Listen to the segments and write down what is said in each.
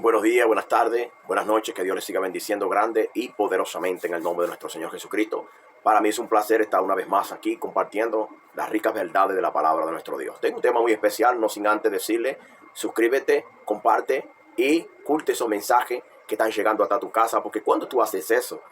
Buenos días, buenas tardes, buenas noches, que Dios les siga bendiciendo grande y poderosamente en el nombre de nuestro Señor Jesucristo. Para mí es un placer estar una vez más aquí compartiendo las ricas verdades de la palabra de nuestro Dios. Tengo un tema muy especial, no sin antes decirle, suscríbete, comparte y culte esos mensajes que están llegando hasta tu casa, porque cuando tú haces eso,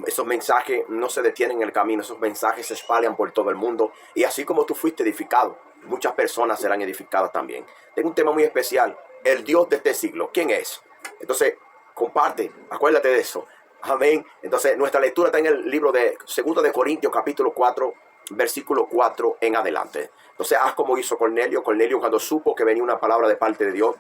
esos mensajes no se detienen en el camino, esos mensajes se espalhan por todo el mundo y así como tú fuiste edificado, muchas personas serán edificadas también. Tengo un tema muy especial, el Dios de este siglo. ¿Quién es? Entonces, comparte, acuérdate de eso. Amén. Entonces, nuestra lectura está en el libro de 2 de Corintios, capítulo 4, versículo 4 en adelante. Entonces, haz como hizo Cornelio. Cornelio, cuando supo que venía una palabra de parte de Dios,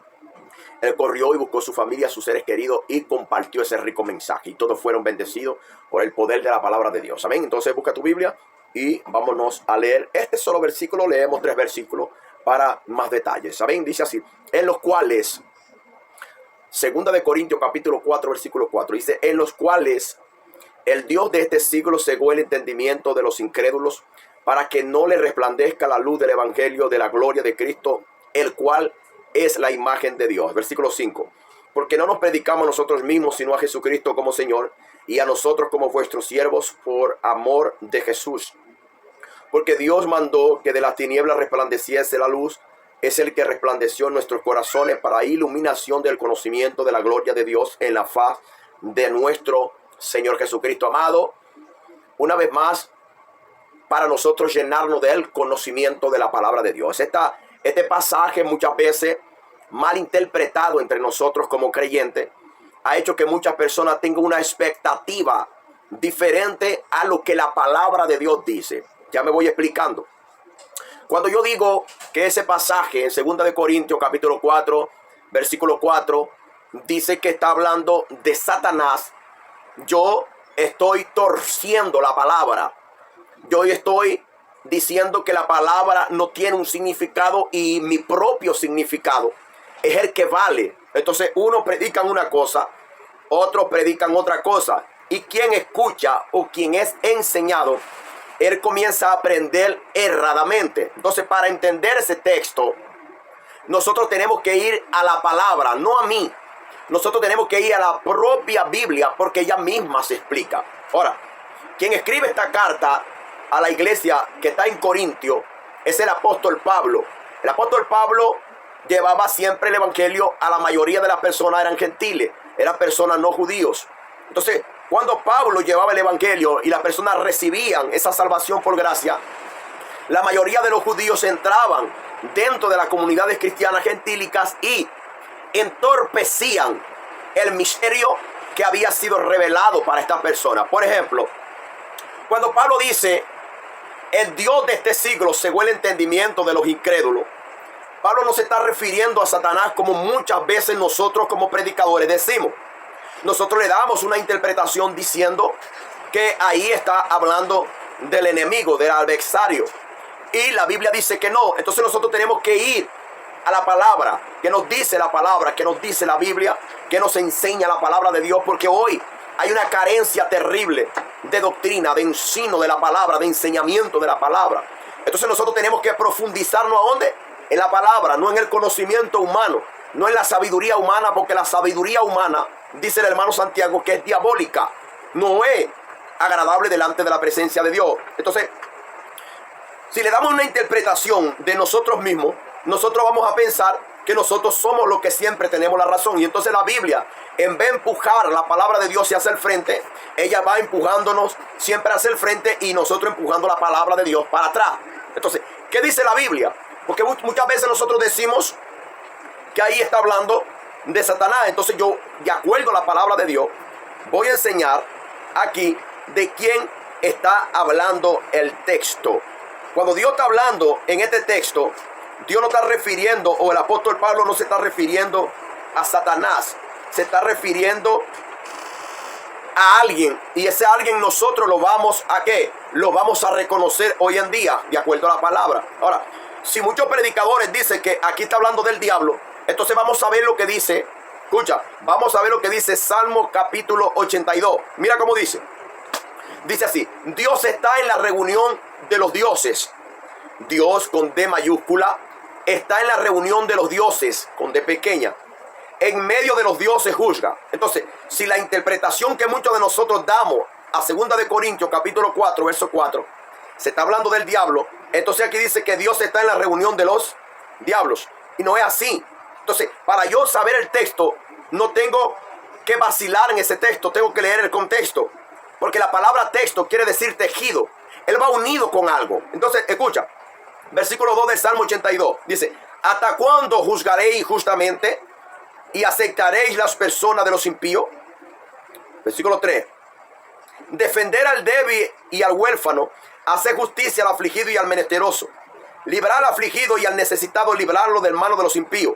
él corrió y buscó su familia, sus seres queridos y compartió ese rico mensaje. Y todos fueron bendecidos por el poder de la palabra de Dios. Amén. Entonces, busca tu Biblia y vámonos a leer este solo versículo. Leemos 3 versículos para más detalles. Amén. Dice así, en los cuales... 2 de Corintios capítulo 4 versículo 4 dice, en los cuales el Dios de este siglo cegó el entendimiento de los incrédulos para que no le resplandezca la luz del evangelio de la gloria de Cristo, el cual es la imagen de Dios. Versículo 5, porque no nos predicamos a nosotros mismos sino a Jesucristo como Señor y a nosotros como vuestros siervos por amor de Jesús. Porque Dios mandó que de las tinieblas resplandeciese la luz. Es el que resplandeció en nuestros corazones para iluminación del conocimiento de la gloria de Dios en la faz de nuestro Señor Jesucristo. Amado, una vez más, para nosotros llenarnos del conocimiento de la palabra de Dios. Este pasaje muchas veces mal interpretado entre nosotros como creyentes ha hecho que muchas personas tengan una expectativa diferente a lo que la palabra de Dios dice. Ya me voy explicando. Cuando yo digo que ese pasaje en 2 de Corintios capítulo 4, versículo 4, dice que está hablando de Satanás, yo estoy torciendo la palabra. Yo estoy diciendo que la palabra no tiene un significado y mi propio significado es el que vale. Entonces unos predican una cosa, otros predican otra cosa. Y quien escucha o quien es enseñado, él comienza a aprender erradamente. Entonces, para entender ese texto, nosotros tenemos que ir a la palabra, no a mí. Nosotros tenemos que ir a la propia Biblia porque ella misma se explica. Ahora, quien escribe esta carta a la iglesia que está en Corintio es el apóstol Pablo. El apóstol Pablo llevaba siempre el evangelio a la mayoría de las personas, eran gentiles, eran personas no judíos. Entonces, cuando Pablo llevaba el evangelio y las personas recibían esa salvación por gracia, la mayoría de los judíos entraban dentro de las comunidades cristianas gentílicas y entorpecían el misterio que había sido revelado para estas personas. Por ejemplo, cuando Pablo dice, el Dios de este siglo cegó el entendimiento de los incrédulos, Pablo no se está refiriendo a Satanás como muchas veces nosotros como predicadores decimos. Nosotros le damos una interpretación diciendo que ahí está hablando del enemigo, del adversario. Y la Biblia dice que no. Entonces nosotros tenemos que ir a la palabra, que nos dice la palabra, que nos dice la Biblia, que nos enseña la palabra de Dios. Porque hoy hay una carencia terrible de doctrina, de ensino de la palabra, de enseñamiento de la palabra. Entonces nosotros tenemos que profundizarnos ¿a dónde? En la palabra, no en el conocimiento humano, no en la sabiduría humana, porque la sabiduría humana, dice el hermano Santiago, que es diabólica, no es agradable delante de la presencia de Dios. Entonces, si le damos una interpretación de nosotros mismos, nosotros vamos a pensar que nosotros somos los que siempre tenemos la razón. Y entonces la Biblia, en vez de empujar la palabra de Dios hacia el frente, ella va empujándonos siempre hacia el frente y nosotros empujando la palabra de Dios para atrás. Entonces, ¿qué dice la Biblia? Porque muchas veces nosotros decimos que ahí está hablando de Satanás. Entonces yo, de acuerdo a la palabra de Dios, voy a enseñar aquí de quién está hablando el texto. Cuando Dios está hablando en este texto, Dios no está refiriendo, o el apóstol Pablo no se está refiriendo a Satanás, se está refiriendo a alguien. Y ese alguien nosotros lo vamos a ¿qué? Lo vamos a reconocer hoy en día, de acuerdo a la palabra. Ahora, si muchos predicadores dicen que aquí está hablando del diablo, entonces vamos a ver lo que dice. Escucha, vamos a ver lo que dice Salmo capítulo 82. Mira cómo dice. Dice así: Dios está en la reunión de los dioses. Dios con D mayúscula está en la reunión de los dioses con D pequeña. en medio de los dioses juzga. Entonces, si la interpretación que muchos de nosotros damos a 2 de Corintios capítulo 4, verso 4, se está hablando del diablo, entonces aquí dice que Dios está en la reunión de los diablos. Y no es así. Entonces, para yo saber el texto, no tengo que vacilar en ese texto, tengo que leer el contexto. Porque la palabra texto quiere decir tejido. Él va unido con algo. Entonces, escucha, versículo 2 del Salmo 82. Dice, ¿hasta cuándo juzgaréis injustamente y aceptaréis las personas de los impíos? Versículo 3. Defender al débil y al huérfano, hacer justicia al afligido y al menesteroso. Librar al afligido y al necesitado, librarlo del mano de los impíos.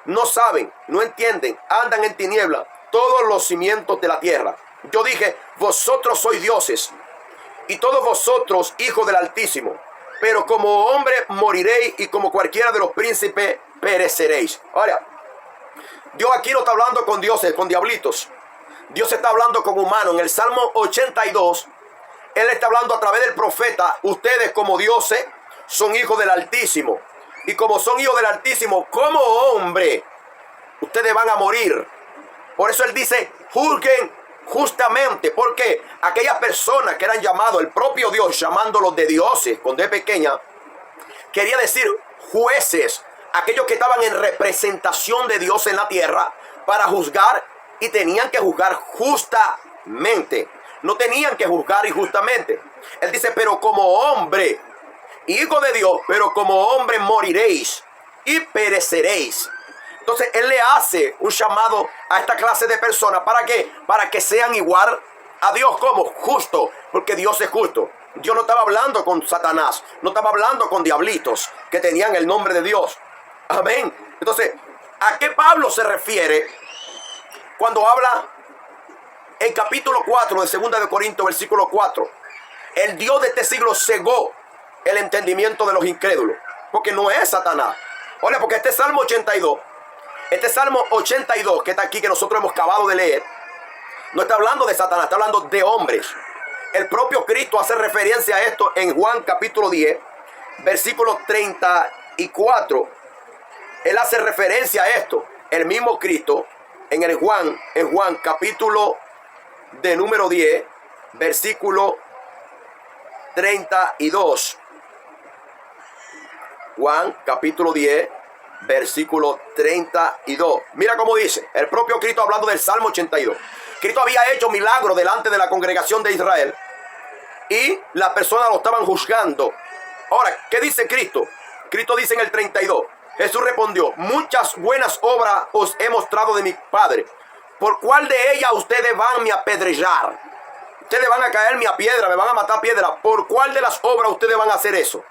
No saben, no entienden, andan en tinieblas todos los cimientos de la tierra. Yo dije, vosotros sois dioses, y todos vosotros hijos del Altísimo. Pero como hombre moriréis, y como cualquiera de los príncipes pereceréis. Ahora, Dios aquí no está hablando con dioses, con diablitos. Dios está hablando con humanos. En el Salmo 82, Él está hablando a través del profeta. Ustedes como dioses son hijos del Altísimo. Y como son hijos del Altísimo, como hombre, ustedes van a morir. Por eso Él dice, juzguen justamente. Porque aquellas personas que eran llamados, el propio Dios llamándolos de dioses, con D pequeña, quería decir jueces. Aquellos que estaban en representación de Dios en la tierra para juzgar, y tenían que juzgar justamente. No tenían que juzgar injustamente. Él dice, pero como hombre, hijo de Dios, pero como hombre moriréis y pereceréis. Entonces Él le hace un llamado a esta clase de personas. ¿Para qué? Para que sean igual a Dios. ¿Cómo? Justo. Porque Dios es justo. Dios no estaba hablando con Satanás. No estaba hablando con diablitos que tenían el nombre de Dios. Amén. Entonces, ¿a qué Pablo se refiere cuando habla en capítulo 4 de 2 de Corintios, versículo 4? El Dios de este siglo cegó el entendimiento de los incrédulos. Porque no es Satanás. Oye, porque este Salmo 82, que está aquí, que nosotros hemos acabado de leer, no está hablando de Satanás, está hablando de hombres. El propio Cristo hace referencia a esto en Juan capítulo 10, versículo 34. Él hace referencia a esto. El mismo Cristo en Juan capítulo de número 10, versículo 32. Juan capítulo 10, versículo 32. Mira cómo dice el propio Cristo hablando del Salmo 82. Cristo había hecho milagros delante de la congregación de Israel y las personas lo estaban juzgando. Ahora, ¿qué dice Cristo? Cristo dice en el 32. Jesús respondió, muchas buenas obras os he mostrado de mi Padre. ¿Por cuál de ellas ustedes van a me apedrear? Ustedes van a caerme a piedra, me van a matar a piedra. ¿Por cuál de las obras ustedes van a hacer eso?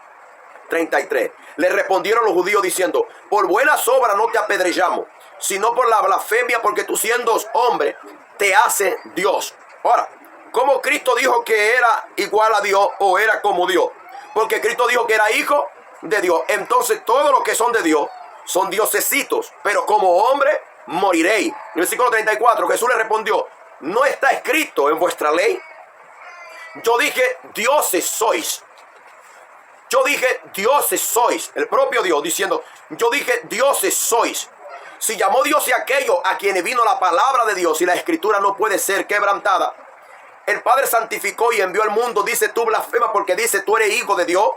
33. Le respondieron los judíos diciendo, por buenas obras no te apedrejamos, sino por la blasfemia, porque tú siendo hombre te hace Dios. Ahora, ¿cómo Cristo dijo que era igual a Dios o era como Dios? Porque Cristo dijo que era hijo de Dios. Entonces todos los que son de Dios son diosesitos, pero como hombre moriréis. En el versículo 34 Jesús le respondió, ¿no está escrito en vuestra ley? Yo dije, dioses sois. Yo dije, dioses sois. El propio Dios diciendo, yo dije, dioses sois. Si llamó Dios y aquello a quienes vino la palabra de Dios y la escritura no puede ser quebrantada. El Padre santificó y envió al mundo, dice tú blasfema porque dice tú eres hijo de Dios.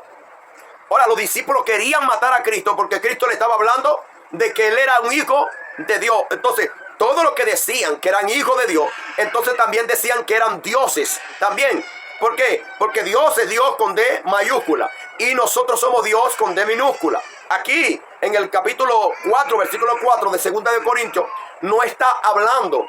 Ahora los discípulos querían matar a Cristo porque Cristo le estaba hablando de que Él era un hijo de Dios. Entonces, todos los que decían que eran hijos de Dios, entonces también decían que eran dioses también. ¿Por qué? Porque Dios es Dios con D mayúscula y nosotros somos Dios con D minúscula. Aquí, en el capítulo 4, versículo 4 de 2 de Corintios, no está hablando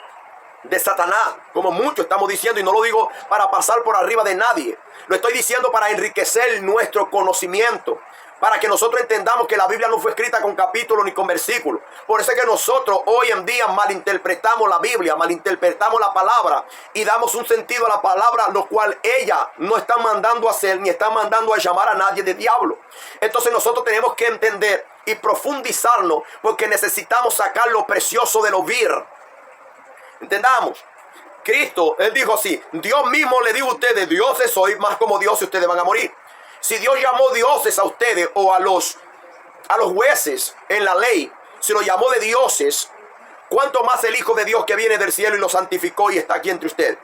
de Satanás, como muchos estamos diciendo, y no lo digo para pasar por arriba de nadie. Lo estoy diciendo para enriquecer nuestro conocimiento, para que nosotros entendamos que la Biblia no fue escrita con capítulos ni con versículos. Por eso es que nosotros hoy en día malinterpretamos la Biblia, malinterpretamos la palabra y damos un sentido a la palabra, lo cual ella no está mandando a hacer ni está mandando a llamar a nadie de diablo. Entonces nosotros tenemos que entender y profundizarnos porque necesitamos sacar lo precioso de lo vil. Entendamos. Cristo, Él dijo así, Dios mismo le dijo a ustedes, dioses sois, más como dioses ustedes van a morir. Si Dios llamó dioses a ustedes o a los jueces en la ley, si lo llamó de dioses, ¿cuánto más el Hijo de Dios que viene del cielo y lo santificó y está aquí entre ustedes?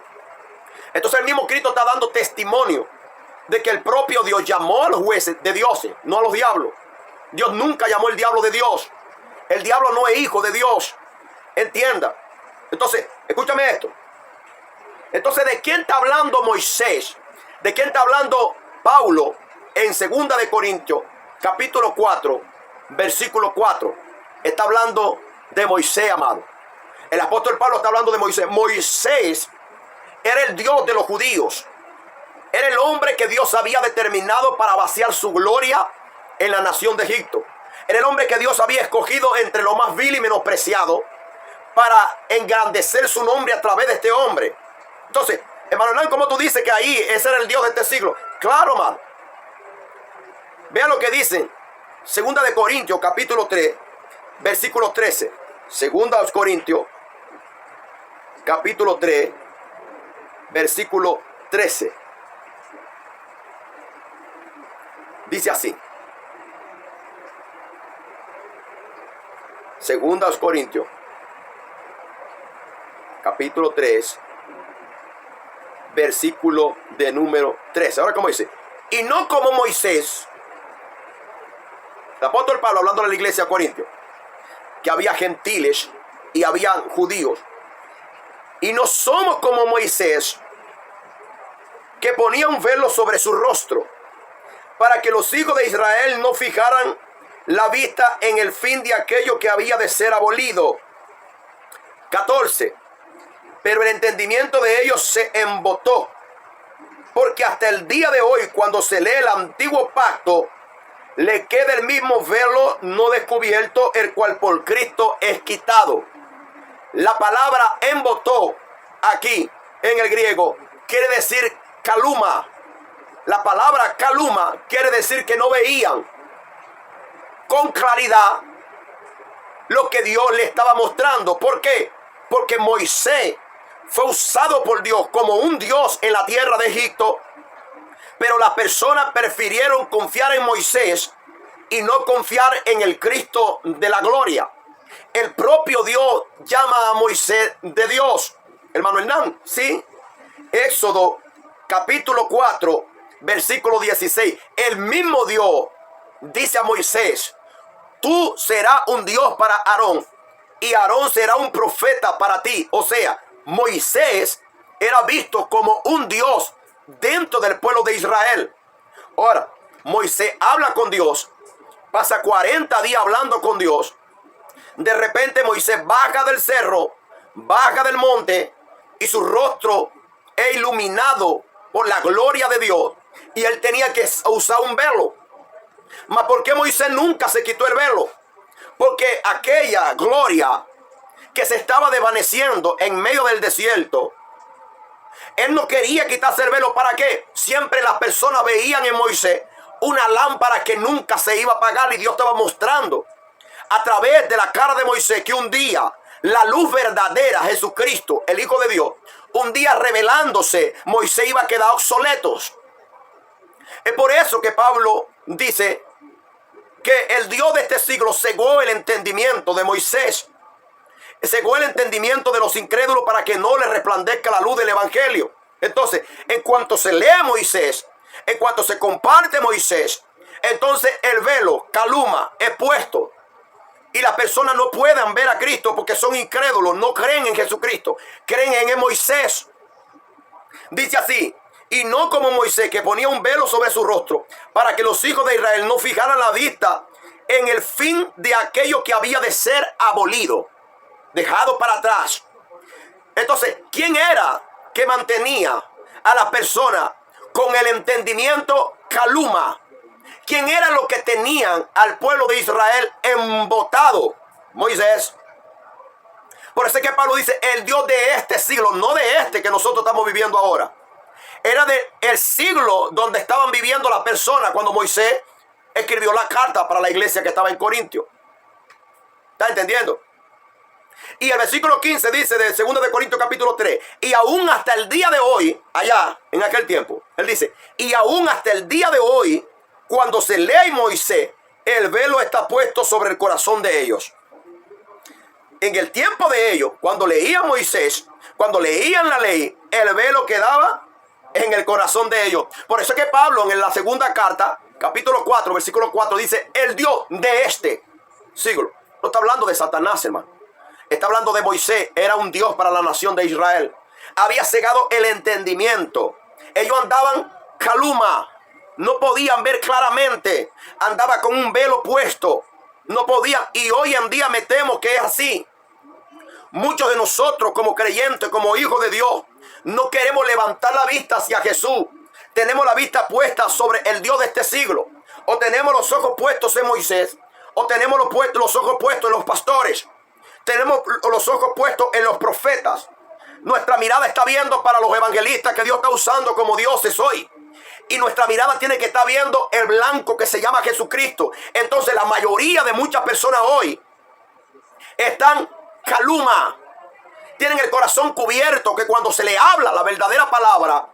Entonces el mismo Cristo está dando testimonio de que el propio Dios llamó a los jueces de dioses, no a los diablos. Dios nunca llamó al diablo de Dios. El diablo no es hijo de Dios. Entienda. Entonces, escúchame esto. Entonces, ¿de quién está hablando Moisés? ¿De quién está hablando Pablo en 2 de Corintios, capítulo 4, versículo 4? Está hablando de Moisés, amado. El apóstol Pablo está hablando de Moisés. Moisés era el Dios de los judíos. Era el hombre que Dios había determinado para vaciar su gloria en la nación de Egipto. Era el hombre que Dios había escogido entre lo más vil y menospreciado para engrandecer su nombre a través de este hombre. Entonces, hermano, ¿cómo tú dices que ahí ese era el Dios de este siglo? Claro, hermano. Vean lo que dicen 2 de Corintios, capítulo 3, versículo 13. 2 Corintios, capítulo 3, versículo 13. Dice así. 2 Corintios, capítulo 3, versículo de número 13. Ahora, ¿cómo dice? Y no como Moisés. El apóstol Pablo hablando a la iglesia de Corintios, que había gentiles y había judíos. Y no somos como Moisés, que ponía un velo sobre su rostro, para que los hijos de Israel no fijaran la vista en el fin de aquello que había de ser abolido. 14. Pero el entendimiento de ellos se embotó, porque hasta el día de hoy, cuando se lee el antiguo pacto, le queda el mismo velo no descubierto, el cual por Cristo es quitado. La palabra embotó aquí en el griego quiere decir caluma. La palabra caluma quiere decir que no veían con claridad lo que Dios le estaba mostrando. ¿Por qué? Porque Moisés fue usado por Dios como un Dios en la tierra de Egipto, pero las personas prefirieron confiar en Moisés y no confiar en el Cristo de la gloria. El propio Dios llama a Moisés de Dios. Hermano Hernán, ¿sí? Éxodo capítulo 4, versículo 16. El mismo Dios dice a Moisés: tú serás un Dios para Aarón y Aarón será un profeta para ti. O sea, Moisés era visto como un Dios dentro del pueblo de Israel. Ahora, Moisés habla con Dios, pasa 40 días hablando con Dios. De repente Moisés baja del cerro, baja del monte, y su rostro es iluminado por la gloria de Dios, y él tenía que usar un velo. Mas ¿por qué Moisés nunca se quitó el velo? Porque aquella gloria que se estaba desvaneciendo en medio del desierto, él no quería quitarse el velo. ¿Para qué? Siempre las personas veían en Moisés una lámpara que nunca se iba a apagar, y Dios estaba mostrando a través de la cara de Moisés que un día la luz verdadera, Jesucristo, el Hijo de Dios, un día revelándose, Moisés iba a quedar obsoleto. Es por eso que Pablo dice que el Dios de este siglo cegó el entendimiento de Moisés, cegó el entendimiento de los incrédulos para que no le resplandezca la luz del evangelio. Entonces, en cuanto se lee Moisés, en cuanto se comparte Moisés, entonces el velo, caluma, es puesto. Y las personas no pueden ver a Cristo porque son incrédulos, no creen en Jesucristo, creen en Moisés. Dice así: y no como Moisés, que ponía un velo sobre su rostro, para que los hijos de Israel no fijaran la vista en el fin de aquello que había de ser abolido, dejado para atrás. Entonces, ¿quién era que mantenía a las personas con el entendimiento caluma? ¿Quién era lo que tenían al pueblo de Israel embotado? Moisés. Por eso es que Pablo dice: el Dios de este siglo, no de este que nosotros estamos viviendo ahora. Era del siglo donde estaban viviendo las personas cuando Moisés escribió la carta para la iglesia que estaba en Corintio. ¿Está entendiendo? Y el versículo 15 dice de 2 de Corintios capítulo 3: y aún hasta el día de hoy, allá en aquel tiempo, él dice, y aún hasta el día de hoy, cuando se lee Moisés, el velo está puesto sobre el corazón de ellos. en el tiempo de ellos, cuando leían Moisés, cuando leían la ley, el velo quedaba en el corazón de ellos. Por eso es que Pablo en la segunda carta, capítulo 4, versículo 4, dice, el Dios de este siglo. No está hablando de Satanás, hermano. Está hablando de Moisés. Era un Dios para la nación de Israel. Había cegado el entendimiento. Ellos andaban caluma. No podían ver claramente. Andaba con un velo puesto. No podían. Y hoy en día me temo que es así. Muchos de nosotros como creyentes, como hijos de Dios, no queremos levantar la vista hacia Jesús. Tenemos la vista puesta sobre el Dios de este siglo. O tenemos los ojos puestos en Moisés. O tenemos los ojos puestos en los pastores. Tenemos los ojos puestos en los profetas. Nuestra mirada está viendo para los evangelistas que Dios está usando como dioses hoy. Y nuestra mirada tiene que estar viendo el blanco que se llama Jesucristo. Entonces la mayoría de muchas personas hoy están caluma. Tienen el corazón cubierto, que cuando se le habla la verdadera palabra,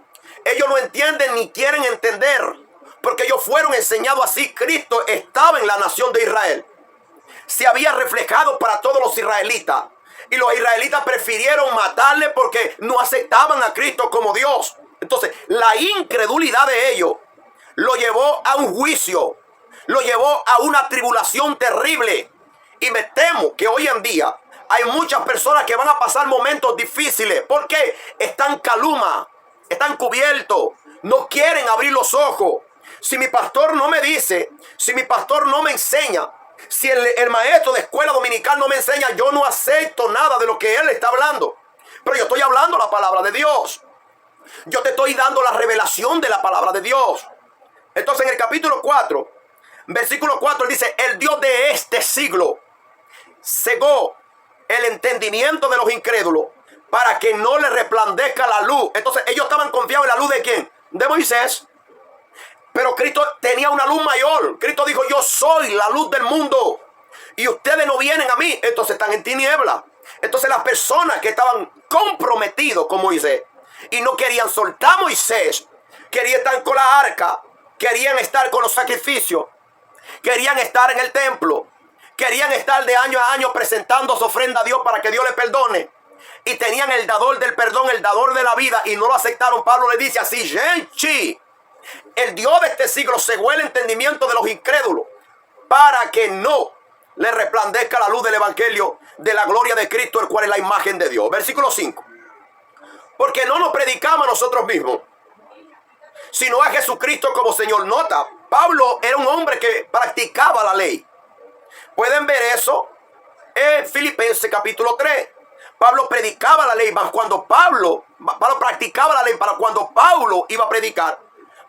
ellos no entienden ni quieren entender. Porque ellos fueron enseñados así. Cristo estaba en la nación de Israel. Se había reflejado para todos los israelitas. Y los israelitas prefirieron matarle porque no aceptaban a Cristo como Dios. Entonces, la incredulidad de ellos lo llevó a un juicio. Lo llevó a una tribulación terrible. Y me temo que hoy en día hay muchas personas que van a pasar momentos difíciles. Porque están caluma, están cubiertos, no quieren abrir los ojos. Si mi pastor no me dice, si mi pastor no me enseña, si el maestro de escuela dominical no me enseña, yo no acepto nada de lo que él está hablando. Pero yo estoy hablando la palabra de Dios. Yo te estoy dando la revelación de la palabra de Dios. Entonces en el capítulo 4, versículo 4, él dice, el Dios de este siglo cegó el entendimiento de los incrédulos para que no le resplandezca la luz. Entonces ellos estaban confiados en la luz ¿de quién? De Moisés. Pero Cristo tenía una luz mayor. Cristo dijo, yo soy la luz del mundo. Y ustedes no vienen a mí. Entonces están en tiniebla. Entonces las personas que estaban comprometidos con Moisés y no querían soltar a Moisés, querían estar con la arca, querían estar con los sacrificios, querían estar en el templo, querían estar de año a año presentando su ofrenda a Dios para que Dios les perdone. Y tenían el dador del perdón, el dador de la vida, y no lo aceptaron. Pablo le dice así, gente, el Dios de este siglo cegó el entendimiento de los incrédulos para que no le resplandezca la luz del evangelio de la gloria de Cristo, el cual es la imagen de Dios. Versículo 5. Porque no nos predicamos a nosotros mismos, sino a Jesucristo como Señor. Nota, Pablo era un hombre que practicaba la ley. Pueden ver eso en Filipenses capítulo 3. Pablo predicaba la ley, mas cuando Pablo practicaba la ley, para cuando Pablo iba a predicar,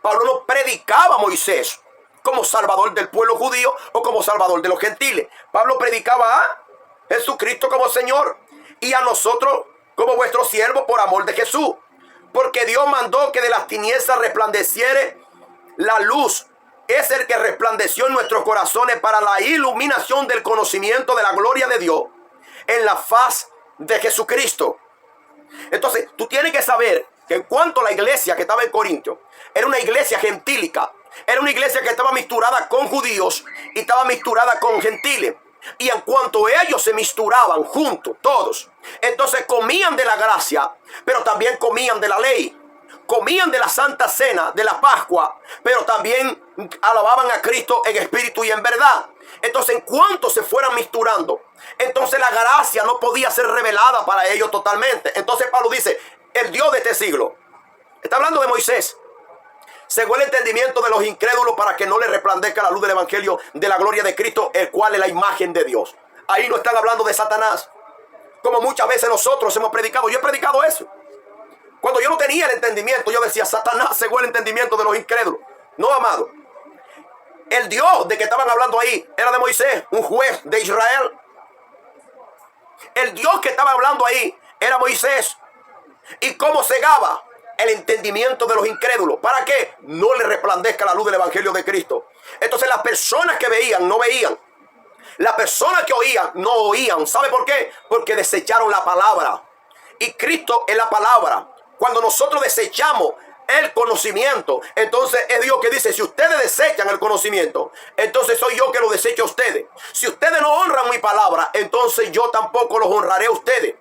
Pablo no predicaba a Moisés como salvador del pueblo judío o como salvador de los gentiles. Pablo predicaba a Jesucristo como Señor y a nosotros como vuestro siervo por amor de Jesús. Porque Dios mandó que de las tinieblas resplandeciere la luz. Es el que resplandeció en nuestros corazones para la iluminación del conocimiento de la gloria de Dios en la faz de Jesucristo. Entonces, tú tienes que saber que en cuanto a la iglesia que estaba en Corinto, era una iglesia gentílica. Era una iglesia que estaba mixturada con judíos y estaba mixturada con gentiles. Y en cuanto ellos se mixturaban juntos, todos, entonces comían de la gracia, pero también comían de la ley. Comían de la Santa Cena, de la Pascua, pero también alababan a Cristo en espíritu y en verdad. Entonces, en cuanto se fueran mixturando, entonces la gracia no podía ser revelada para ellos totalmente. Entonces Pablo dice, el Dios de este siglo, está hablando de Moisés, cegó el entendimiento de los incrédulos para que no le resplandezca la luz del evangelio de la gloria de Cristo, el cual es la imagen de Dios. Ahí no están hablando de Satanás, como muchas veces nosotros hemos predicado. Yo he predicado eso. Cuando yo no tenía el entendimiento, yo decía, Satanás cegó el entendimiento de los incrédulos. No, amado. El Dios de que estaban hablando ahí era de Moisés, un juez de Israel. El Dios que estaba hablando ahí era Moisés. ¿Y cómo cegaba el entendimiento de los incrédulos? ¿Para qué? No le resplandezca la luz del evangelio de Cristo. Entonces las personas que veían, no veían. Las personas que oían, no oían. ¿Sabe por qué? Porque desecharon la palabra. Y Cristo es la palabra. Cuando nosotros desechamos el conocimiento. Entonces es Dios que dice, si ustedes desechan el conocimiento, entonces soy yo que lo desecho a ustedes. Si ustedes no honran mi palabra, entonces yo tampoco los honraré a ustedes.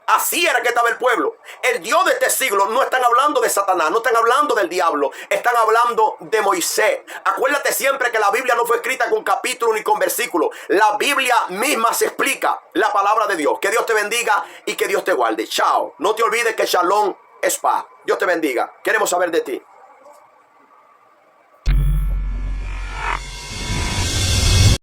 Así era que estaba el pueblo. El Dios de este siglo no están hablando de Satanás, no están hablando del diablo, están hablando de Moisés. Acuérdate siempre que la Biblia no fue escrita con capítulo ni con versículo. La Biblia misma se explica la palabra de Dios. Que Dios te bendiga y que Dios te guarde. Chao. No te olvides que Shalom es paz. Dios te bendiga. Queremos saber de ti.